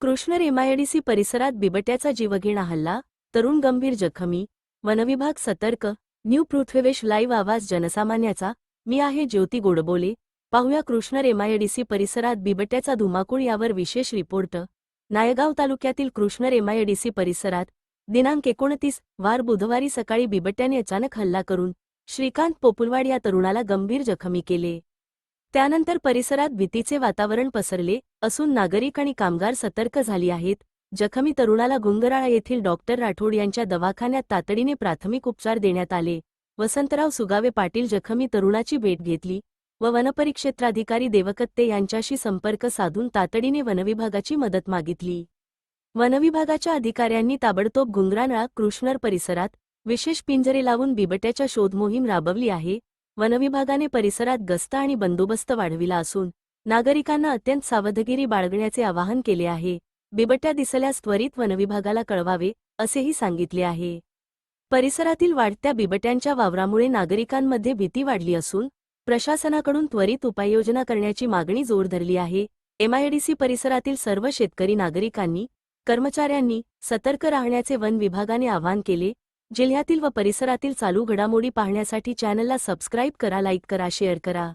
कृष्णर MIDC परिसरात बिबट्याचा जीवघेणा हल्ला, तरुण गंभीर जखमी, वनविभाग सतर्क. न्यू पृथ्वीवेश लाईव्ह आवाज जनसामान्याचा. मी आहे ज्योती गोडबोले. पाहूया कृष्णर एमआयडीसी परिसरात बिबट्याचा धुमाकूळ यावर विशेष रिपोर्ट. नायगाव तालुक्यातील कृष्णर एमआयडीसी परिसरात दिनांक 29 वार बुधवारी सकाळी बिबट्याने अचानक हल्ला करून श्रीकांत पोपुलवाड या तरुणाला गंभीर जखमी केले. त्यानंतर परिसरात भीतीचे वातावरण पसरले असून नागरिक आणि कामगार सतर्क झाली आहेत. जखमी तरुणाला गुंगराळा येथील डॉक्टर राठोड यांच्या दवाखान्यात तातडीने प्राथमिक उपचार देण्यात आले. वसंतराव सुगावे पाटील जखमी तरुणाची भेट घेतली व वनपरिक्षेत्राधिकारी देवकत्ते यांच्याशी संपर्क साधून तातडीने वनविभागाची मदत मागितली. वनविभागाच्या अधिकाऱ्यांनी ताबडतोब गुंगराळा कृष्णर परिसरात विशेष पिंजरे लावून बिबट्याच्या शोध मोहीम राबवली आहे. वनविभागाने परिसरात गस्त आणि बंदोबस्त वाढविला असून नागरिकांना अत्यंत सावधगिरी बाळगण्याचे आवाहन केले आहे. बिबट्या दिसल्यास त्वरित वनविभागाला कळवावे असेही सांगितले आहे. परिसरातील वाढत्या बिबट्यांच्या वावरामुळे नागरिकांमध्ये भीती वाढली असून प्रशासनाकडून त्वरित उपाययोजना करण्याची मागणी जोर धरली आहे. एमआयडीसी परिसरातील सर्व शेतकरी नागरिकांनी, कर्मचाऱ्यांनी सतर्क राहण्याचे वन विभागाने आवाहन केले. जिल्ह्यातील व परिसरातील चालू घडामोडी पाहण्यासाठी चॅनलला सबस्क्राईब करा, लाईक करा, शेअर करा.